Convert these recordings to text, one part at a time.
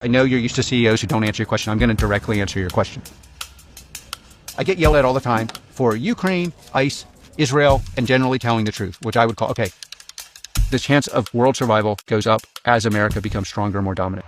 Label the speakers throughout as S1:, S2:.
S1: I know you're used to CEOs who don't answer your question. I'm going to directly answer your question. I get yelled at all the time for Ukraine, ICE, Israel, and generally telling the truth, which I would call, okay, the chance of world survival goes up as America becomes stronger and more dominant.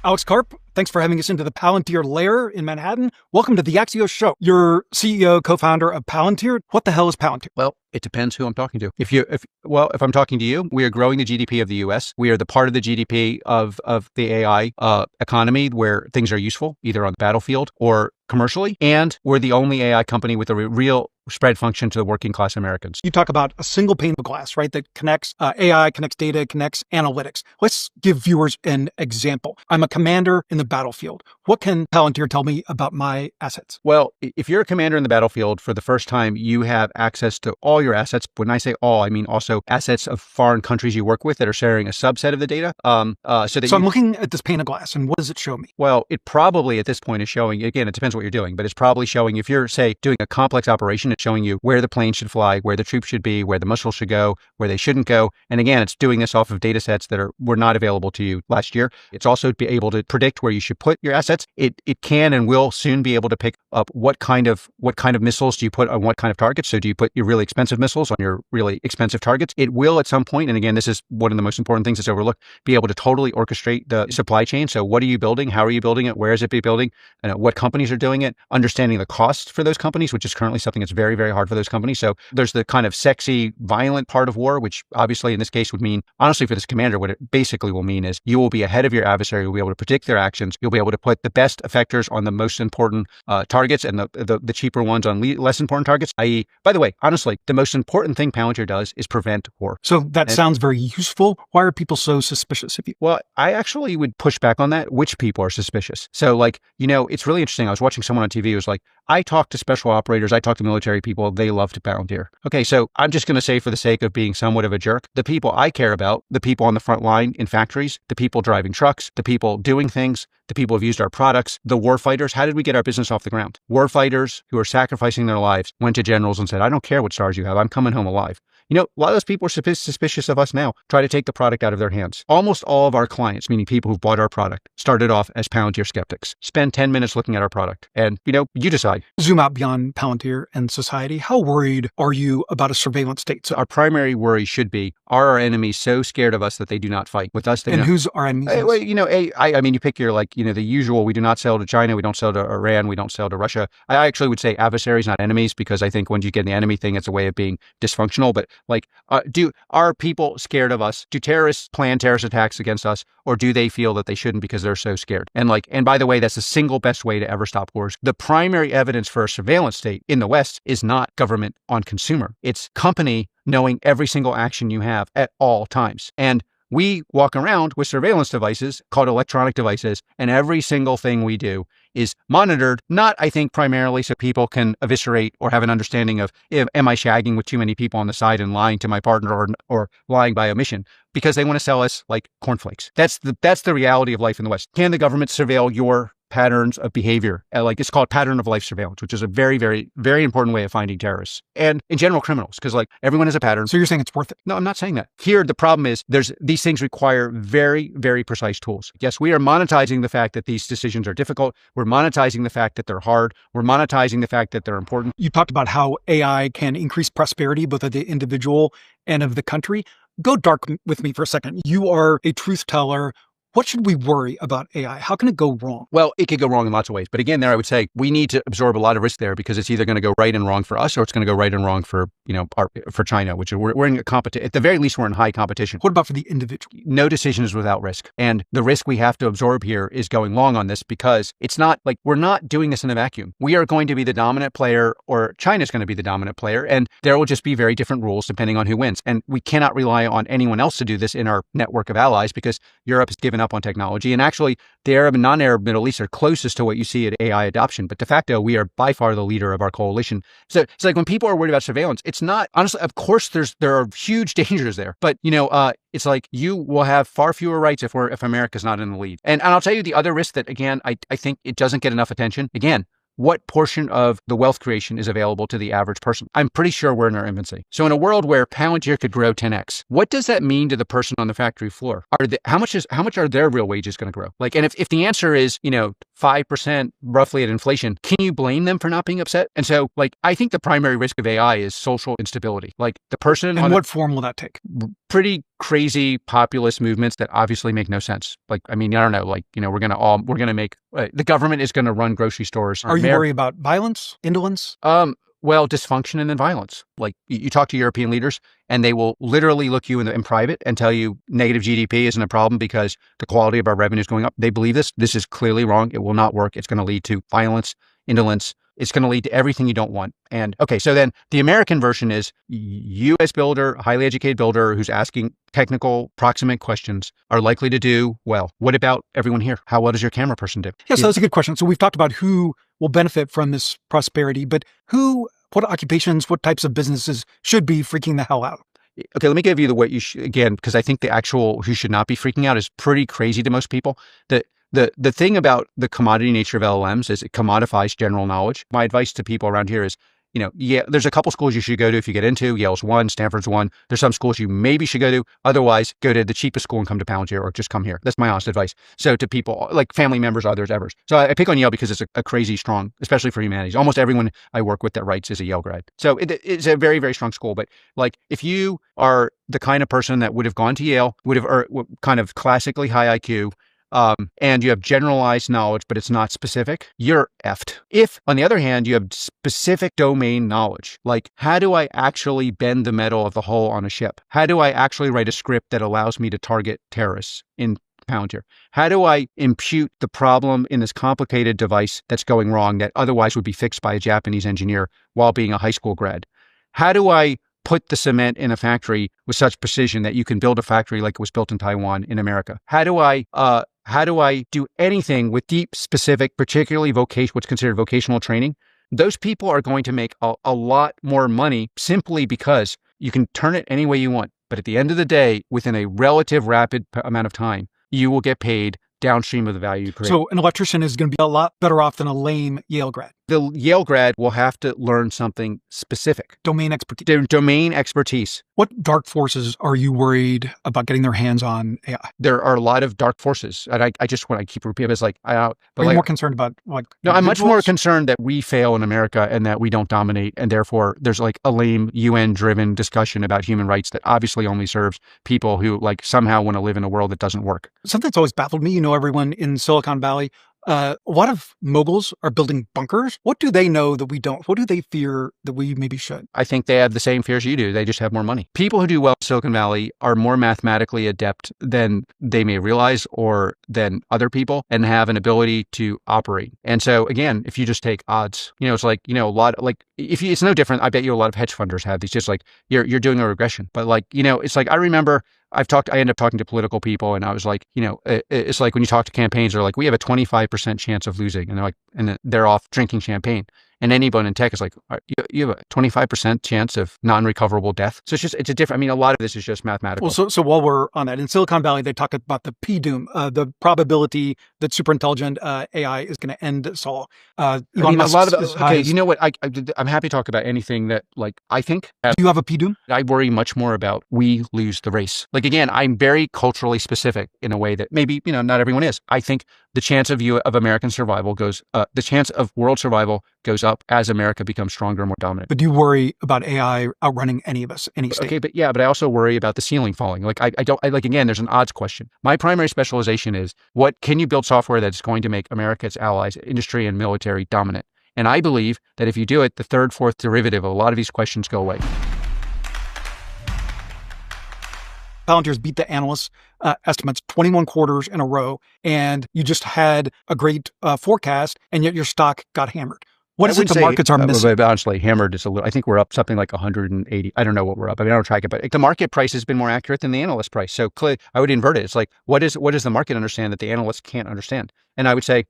S2: Alexskarp, thanks for having us into the Palantir lair in Manhattan. Welcome to the Axios Show. You're CEO, co-founder of Palantir. What the hell is Palantir?
S1: Well, it depends who I'm talking to. If I'm talking to you, we are growing the GDP of the US. We are the part of the GDP of the AI economy where things are useful, either on the battlefield or commercially. And we're the only AI company with a real spread function to the working class Americans.
S2: You talk about a single pane of glass, right? That connects AI, connects data, connects analytics. Let's give viewers an example. I'm a commander in the battlefield. What can Palantir tell me about my assets?
S1: Well, if you're a commander in the battlefield for the first time, you have access to all your assets. When I say all, I mean also assets of foreign countries you work with that are sharing a subset of the data.
S2: So I'm looking at this pane of glass, and what does it show me?
S1: Well, it probably at this point is showing, again, it depends what you're doing, but it's probably showing, if you're, say, doing a complex operation, it's showing you where the plane should fly, where the troops should be, where the missiles should go, where they shouldn't go. And again, it's doing this off of data sets that were not available to you last year. It's also be able to predict where you should put your assets. It can and will soon be able to pick up what kind of missiles do you put on what kind of targets. So do you put your really expensive missiles on your really expensive targets? It will at some point, and again, this is one of the most important things that's overlooked, be able to totally orchestrate the supply chain. So what are you building? How are you building it? Where is it being building? What companies are doing it? Understanding the cost for those companies, which is currently something that's very, very hard for those companies. So there's the kind of sexy, violent part of war, which obviously in this case would mean, honestly, for this commander, what it basically will mean is you will be ahead of your adversary. You'll be able to predict their actions. You'll be able to put the best effectors on the most important targets and the cheaper ones on less important targets, i.e., by the way, honestly, the most important thing Palantir does is prevent war.
S2: So that sounds very useful. Why are people so suspicious of you?
S1: Well, I actually would push back on that. Which people are suspicious? So it's really interesting. I was watching someone on TV who was like, I talk to special operators, I talk to military people, they love to Palantir. Okay, so I'm just going to say, for the sake of being somewhat of a jerk, the people I care about, the people on the front line in factories, the people driving trucks, the people doing things, the people who've used our products, the war fighters. How did we get our business off the ground? War fighters who are sacrificing their lives went to generals and said, I don't care what stars you have, I'm coming home alive. A lot of those people are suspicious of us now, try to take the product out of their hands. Almost all of our clients, meaning people who've bought our product, started off as Palantir skeptics. Spend 10 minutes looking at our product and, you decide.
S2: Zoom out beyond Palantir and society. How worried are you about a surveillance state?
S1: So our primary worry should be, are our enemies so scared of us that they do not fight with us?
S2: And who's our enemies?
S1: You pick your, the usual, we do not sell to China, we don't sell to Iran, we don't sell to Russia. I actually would say adversaries, not enemies, because I think when you get the enemy thing, it's a way of being dysfunctional. But are people scared of us? Do terrorists plan terrorist attacks against us, or do they feel that they shouldn't because they're so scared? And by the way, that's the single best way to ever stop wars. The primary evidence for a surveillance state in the West is not government on consumer. It's company knowing every single action you have at all times. And we walk around with surveillance devices called electronic devices, and every single thing we do is monitored, not, I think, primarily so people can eviscerate or have an understanding of, am I shagging with too many people on the side and lying to my partner or lying by omission, because they want to sell us like cornflakes. That's the reality of life in the West. Can the government surveil your patterns of behavior? It's called pattern of life surveillance, which is a very, very, very important way of finding terrorists and in general criminals, because everyone has a pattern.
S2: So you're saying it's worth it?
S1: No, I'm not saying that. Here, the problem is these things require very, very precise tools. Yes, we are monetizing the fact that these decisions are difficult. We're monetizing the fact that they're hard. We're monetizing the fact that they're important.
S2: You talked about how AI can increase prosperity, both of the individual and of the country. Go dark with me for a second. You are a truth teller. What should we worry about AI? How can it go wrong?
S1: Well, it could go wrong in lots of ways. But again, I would say we need to absorb a lot of risk there, because it's either going to go right and wrong for us, or it's going to go right and wrong for China, which we're in a competition. At the very least, we're in high competition.
S2: What about for the individual?
S1: No decision is without risk. And the risk we have to absorb here is going long on this, because it's not we're not doing this in a vacuum. We are going to be the dominant player, or China's going to be the dominant player, and there will just be very different rules depending on who wins. And we cannot rely on anyone else to do this in our network of allies, because Europe has given up on technology. And actually, the Arab and non-Arab Middle East are closest to what you see at AI adoption. But de facto, we are by far the leader of our coalition. So it's when people are worried about surveillance, it's not, honestly, of course, there are huge dangers there. But, it's you will have far fewer rights if America's not in the lead. And I'll tell you the other risk that, again, I think it doesn't get enough attention. Again, what portion of the wealth creation is available to the average person? I'm pretty sure we're in our infancy. So in a world where Palantir could grow 10x, what does that mean to the person on the factory floor? How much are their real wages going to grow? Like, and if the answer is, 5% roughly at inflation, can you blame them for not being upset? And so, like, I think the primary risk of AI is social instability. Like the person
S2: And what form will that take?
S1: Pretty crazy populist movements that obviously make no sense. Like, I mean, I don't know, like, we're going to make, the government is going to run grocery stores.
S2: Are you worried about violence, indolence?
S1: Well, dysfunction and then violence. Like you talk to European leaders and they will literally look you in private and tell you negative GDP isn't a problem because the quality of our revenue is going up. They believe this. This is clearly wrong. It will not work. It's going to lead to violence, indolence. It's going to lead to everything you don't want. And okay, so then the American version is U.S. builder, highly educated builder who's asking technical, proximate questions are likely to do well. What about everyone here? How well does your camera person do?
S2: Yeah, so that's a good question. So we've talked about who will benefit from this prosperity, but what occupations, what types of businesses should be freaking the hell out?
S1: Okay, let me give you the way you should, again, because I think the actual who should not be freaking out is pretty crazy to most people. The thing about the commodity nature of LLMs is it commodifies general knowledge. My advice to people around here is, there's a couple schools you should go to if you get into. Yale's one, Stanford's one. There's some schools you maybe should go to. Otherwise, go to the cheapest school and come to Palantir or just come here. That's my honest advice. So to people like family members, others, ever. So I pick on Yale because it's a crazy strong, especially for humanities. Almost everyone I work with that writes is a Yale grad. So it's a very, very strong school. But like if you are the kind of person that would have gone to Yale, would have kind of classically high IQ, and you have generalized knowledge, but it's not specific, you're effed. If, on the other hand, you have specific domain knowledge, like how do I actually bend the metal of the hull on a ship? How do I actually write a script that allows me to target terrorists in Palantir? How do I impute the problem in this complicated device that's going wrong that otherwise would be fixed by a Japanese engineer while being a high school grad? How do I put the cement in a factory with such precision that you can build a factory like it was built in Taiwan in America? How do I do anything with deep, specific, particularly what's considered vocational training? Those people are going to make a lot more money simply because you can turn it any way you want. But at the end of the day, within a relative rapid amount of time, you will get paid downstream of the value you create.
S2: So an electrician is going to be a lot better off than a lame Yale grad.
S1: The Yale grad will have to learn something specific.
S2: Domain expertise.
S1: Domain expertise.
S2: What dark forces are you worried about getting their hands on AI?
S1: There are a lot of dark forces. And I just want to keep repeating, it's like,
S2: are you more concerned about
S1: No, I'm much more concerned that we fail in America and that we don't dominate. And therefore there's like a lame UN driven discussion about human rights that obviously only serves people who like somehow want to live in a world that doesn't work.
S2: Something that's always baffled me, everyone in Silicon Valley, a lot of moguls are building bunkers. What do they know that we don't? What do they fear that we maybe should?
S1: I think they have the same fears you do. They just have more money. People who do well in Silicon Valley are more mathematically adept than they may realize or than other people and have an ability to operate. And so again, if you just take odds, it's like, a lot of, like, it's no different. I bet you a lot of hedge funders have these, just like you're doing a regression. But like, it's like, I remember I end up talking to political people and I was like, it's like when you talk to campaigns, they're like, we have a 25% chance of losing. And they're like, and they're off drinking champagne. And anyone in tech is like, you have a 25% chance of non-recoverable death. So it's a different, a lot of this is just mathematical.
S2: Well, so while we're on that, in Silicon Valley, they talk about the P-doom, the probability that super intelligent AI is going to end us all.
S1: A lot of okay, you know what? I'm happy to talk about anything that I think.
S2: Do you have a P-doom?
S1: I worry much more about we lose the race. Like, again, I'm very culturally specific in a way that maybe, not everyone is. I think the chance of American survival the chance of world survival goes up as America becomes stronger and more dominant.
S2: But do you worry about AI outrunning any of us, any state?
S1: Okay, but I also worry about the ceiling falling. Again, there's an odds question. My primary specialization is what can you build software that's going to make America, its allies, industry and military dominant? And I believe that if you do it, the third, fourth derivative of a lot of these questions go away.
S2: Palantir's beat the analysts' estimates 21 quarters in a row, and you just had a great forecast, and yet your stock got hammered. What is it the markets are missing?
S1: Honestly, hammered is a little, I think we're up something like 180. I don't know what we're up. I don't track it, but the market price has been more accurate than the analyst price. So clearly, I would invert it. It's like, what does the market understand that the analysts can't understand? And I would say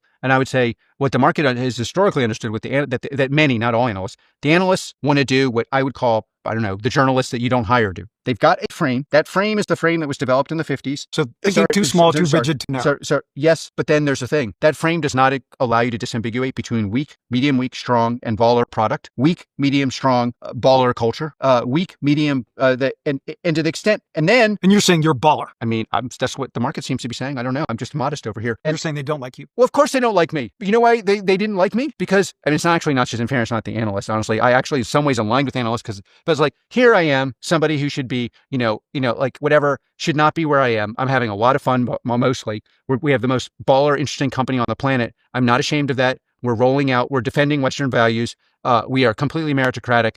S1: what the market has historically understood that many, not all analysts, the analysts want to do what I would call, the journalists that you don't hire do. They've got a frame. That frame is the frame that was developed in the 50s.
S2: So thinking too small, too rigid, too narrow.
S1: So yes, but then there's a thing. That frame does not allow you to disambiguate between weak, medium, weak, strong, and baller product. Weak, medium, strong, baller culture. Weak, medium, and to the extent, and
S2: you're saying you're baller.
S1: I mean, that's what the market seems to be saying. I don't know. I'm just modest over here.
S2: And you're saying they don't like you.
S1: Well, of course they don't like me. You know why they didn't like me? Because, I mean, it's not just in fairness, not the analyst. Honestly, I actually in some ways aligned with analysts but it's like, here I am, somebody who should be, like whatever, should not be where I am. I'm having a lot of fun, but mostly. We have the most baller, interesting company on the planet. I'm not ashamed of that. We're rolling out. We're defending Western values. We are completely meritocratic.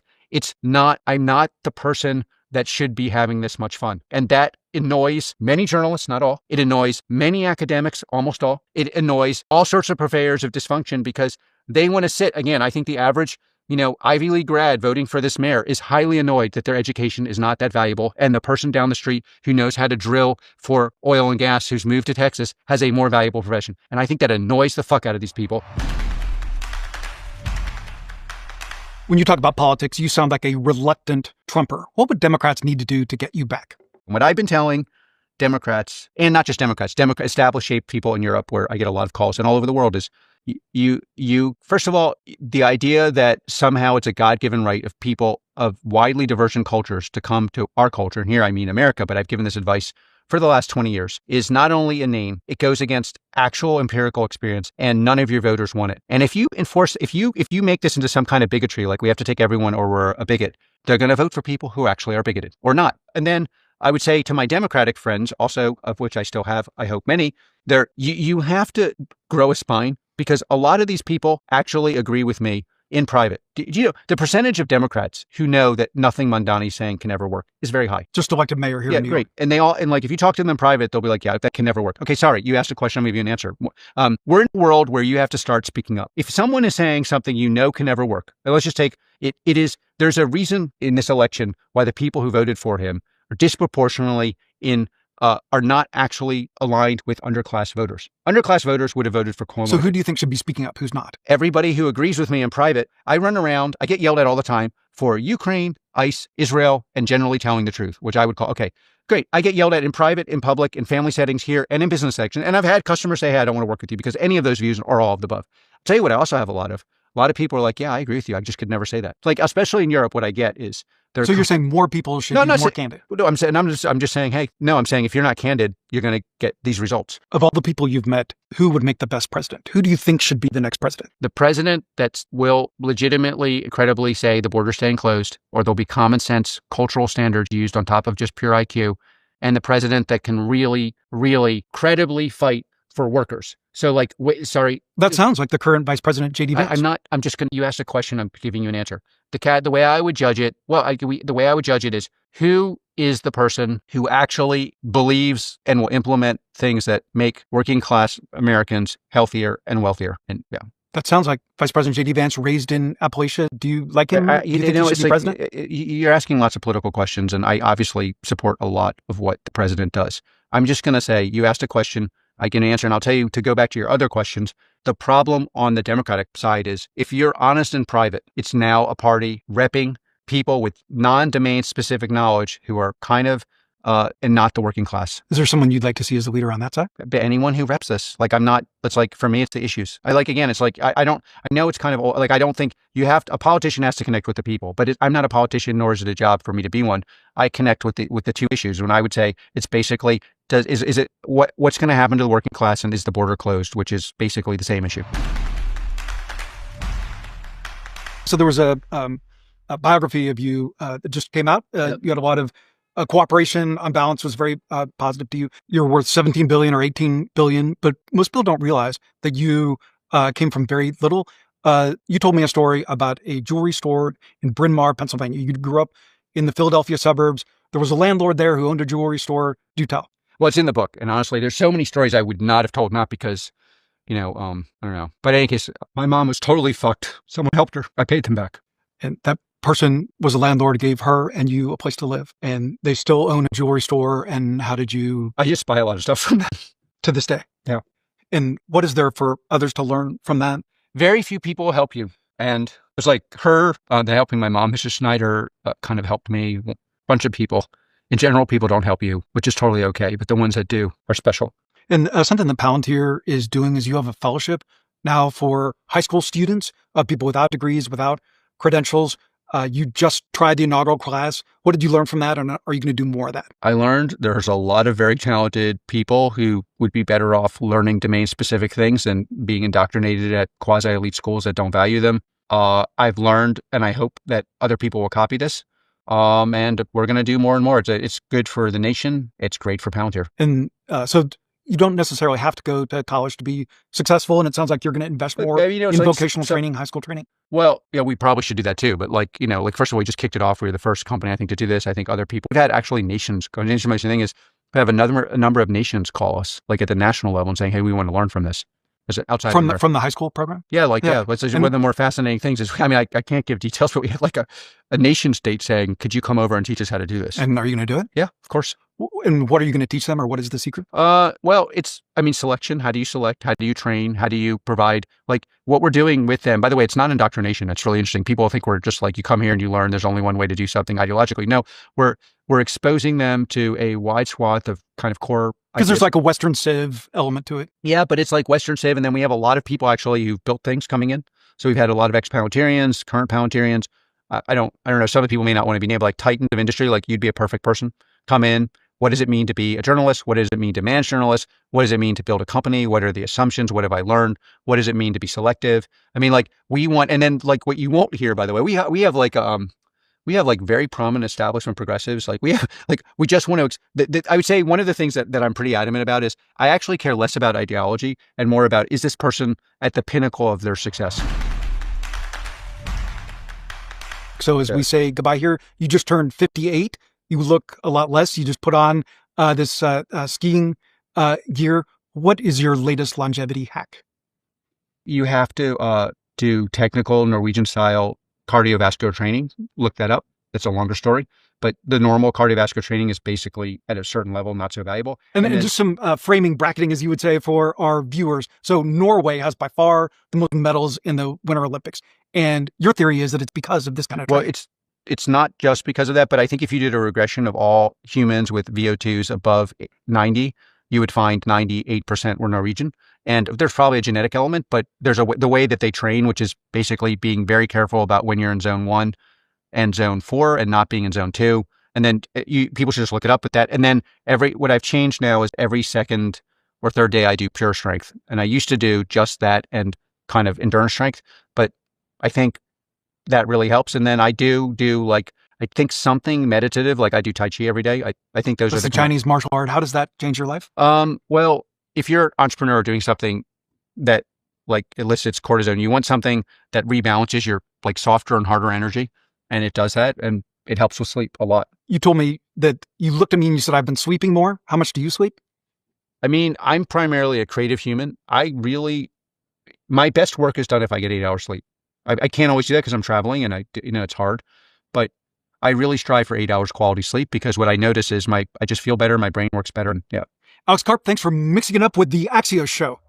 S1: I'm not the person that should be having this much fun. And that annoys many journalists, not all. It annoys many academics, almost all. It annoys all sorts of purveyors of dysfunction because they want to sit, again, I think the average, Ivy League grad voting for this mayor is highly annoyed that their education is not that valuable. And the person down the street who knows how to drill for oil and gas, who's moved to Texas, has a more valuable profession. And I think that annoys the fuck out of these people.
S2: When you talk about politics, you sound like a reluctant Trumper. What would Democrats need to do to get you back?
S1: What I've been telling Democrats, and not just Democrats, established shape people in Europe, where I get a lot of calls, and all over the world, is you first of all, the idea that somehow it's a God-given right of people of widely divergent cultures to come to our culture, and here I mean America, but I've given this advice for the last 20 years, is not only inane, it goes against actual empirical experience, and none of your voters want it. And if you make this into some kind of bigotry, like we have to take everyone or we're a bigot, they're going to vote for people who actually are bigoted or not. And then I would say to my Democratic friends, also of which I still have, I hope many, you have to grow a spine because a lot of these people actually agree with me in private. Do you know the percentage of Democrats who know that nothing Mondani's saying can ever work is very high?
S2: Just elected mayor here in New York.
S1: And like, if you talk to them in private, they'll be like, yeah, that can never work. Okay, sorry, you asked a question, I'll give you an answer. We're in a world where you have to start speaking up. If someone is saying something can never work, let's just take it. There's a reason in this election why the people who voted for him are disproportionately are not actually aligned with underclass voters. Underclass voters would have voted for Cuomo.
S2: So who do you think should be speaking up? Who's not?
S1: Everybody who agrees with me in private. I run around, I get yelled at all the time for Ukraine, ICE, Israel, and generally telling the truth, which I would call, okay, great. I get yelled at in private, in public, in family settings here, and in business section. And I've had customers say, hey, I don't want to work with you because any of those views are all of the above. I'll tell you what I also have a lot of. A lot of people are like, yeah, I agree with you. I just could never say that. Like, especially in Europe, what I get is
S2: so you're saying more people should be more candid?
S1: No, I'm just saying, hey, no, I'm saying if you're not candid, you're going to get these results.
S2: Of all the people you've met, who would make the best president? Who do you think should be the next president?
S1: The president that will legitimately, credibly say the border's staying closed, or there'll be common sense cultural standards used on top of just pure IQ, and the president that can really, really credibly fight for workers. So like, sorry.
S2: That sounds like the current Vice President J.D. Vance.
S1: You asked a question, I'm giving you an answer. The way I would judge it, the way I would judge it is who is the person who actually believes and will implement things that make working class Americans healthier and wealthier. And yeah.
S2: That sounds like Vice President J.D. Vance, raised in Appalachia. Do you like him? Do you think he should be president?
S1: You're asking lots of political questions, and I obviously support a lot of what the president does. I'm just going to say, you asked a question, I can answer, and I'll tell you, to go back to your other questions, the problem on the Democratic side is if you're honest in private, it's now a party repping people with non-domain specific knowledge who are kind of and not the working class.
S2: Is there someone you'd like to see as the leader on that side?
S1: Anyone who reps this. Like, it's like, for me, it's the issues. I know it's kind of like, I don't think a politician has to connect with the people, but I'm not a politician, nor is it a job for me to be one. I connect with the two issues. When I would say it's basically, what's going to happen to the working class, and is the border closed, which is basically the same issue.
S2: So there was a biography of you that just came out. You had a lot of cooperation. On balance, was very positive to you. You're worth 17 billion or 18 billion, but most people don't realize that you came from very little. You told me a story about a jewelry store in Bryn Mawr, Pennsylvania. You grew up in the Philadelphia suburbs. There was a landlord there who owned a jewelry store. Do tell.
S1: Well, it's in the book. And honestly, there's so many stories I would not have told, not because, I don't know. But in any case, my mom was totally fucked. Someone helped her. I paid them back.
S2: And that person was a landlord, gave her and you a place to live. And they still own a jewelry store. And how did you?
S1: I just buy a lot of stuff from them.
S2: To this day.
S1: Yeah.
S2: And what is there for others to learn from that?
S1: Very few people will help you. And it's like her, the helping my mom, Mrs. Schneider, kind of helped me, a bunch of people. in general, people don't help you, which is totally okay. But the ones that do are special.
S2: And something that Palantir is doing is you have a fellowship now for high school students, people without degrees, without credentials. You just tried the inaugural class. What did you learn from that? And are you going to do more of that?
S1: I learned there's a lot of very talented people who would be better off learning domain-specific things than being indoctrinated at quasi-elite schools that don't value them. I've learned, and I hope that other people will copy this. And we're going to do more and more. It's good for the nation. It's great for Palantir.
S2: And so you don't necessarily have to go to college to be successful. And it sounds like you're going to invest more in vocational training, high school training.
S1: Well, yeah, we probably should do that too. But first of all, we just kicked it off. We were the first company, I think, to do this. I think other people, we've had actually nations go. The interesting thing is we have a number of nations call us, like at the national level, and saying, hey, we want to learn from this. Outside
S2: from the high school program?
S1: Yeah, one of the more fascinating things is, I can't give details, but we have like a nation state saying, could you come over and teach us how to do this?
S2: And are you going to do it?
S1: Yeah, of course.
S2: And what are you going to teach them, or what is the secret?
S1: Well, it's, selection. How do you select? How do you train? How do you provide, what we're doing with them? By the way, it's not indoctrination. It's really interesting. People think we're just you come here and you learn. There's only one way to do something ideologically. No, we're exposing them to a wide swath of kind of core.
S2: Because there's like a Western Civ element to it.
S1: Yeah, but it's like Western Civ. And then we have a lot of people actually who've built things coming in. So we've had a lot of ex-Palantirians, current Palantirians. I don't know. Some people may not want to be named, like titans of industry. Like you'd be a perfect person. Come in. What does it mean to be a journalist? What does it mean to manage journalists? What does it mean to build a company? What are the assumptions? What have I learned? What does it mean to be selective? We want, and then what you won't hear, by the way, we have very prominent establishment progressives. We just want to, I would say one of the things that I'm pretty adamant about is I actually care less about ideology and more about, is this person at the pinnacle of their success?
S2: So as we say goodbye here, you just turned 58. You look a lot less. You just put on this skiing gear. What is your latest longevity hack?
S1: You have to do technical Norwegian style cardiovascular training. Look that up. It's a longer story, but the normal cardiovascular training is basically at a certain level, not so valuable.
S2: And then just some framing, bracketing, as you would say, for our viewers. So Norway has by far the most medals in the Winter Olympics. And your theory is that it's because of this kind of training.
S1: Well, it's not just because of that, but I think if you did a regression of all humans with VO2s above 90, you would find 98% were Norwegian. And there's probably a genetic element, but there's the way that they train, which is basically being very careful about when you're in zone 1 and zone 4 and not being in zone 2. And then people should just look it up with that. And then what I've changed now is every second or third day I do pure strength. And I used to do just that and kind of endurance strength, but I think that really helps. And then I do I think something meditative, I do Tai Chi every day. I think those are
S2: the Chinese martial art. How does that change your life?
S1: Well, if you're an entrepreneur doing something that elicits cortisone, you want something that rebalances your softer and harder energy. And it does that. And it helps with sleep a lot.
S2: You told me that you looked at me and you said, I've been sleeping more. How much do you sleep?
S1: I'm primarily a creative human. My best work is done if I get 8 hours sleep. I can't always do that because I'm traveling and it's hard, but I really strive for 8 hours quality sleep because what I notice is I just feel better. My brain works better. And yeah.
S2: Alexskarp, thanks for mixing it up with the Axios show.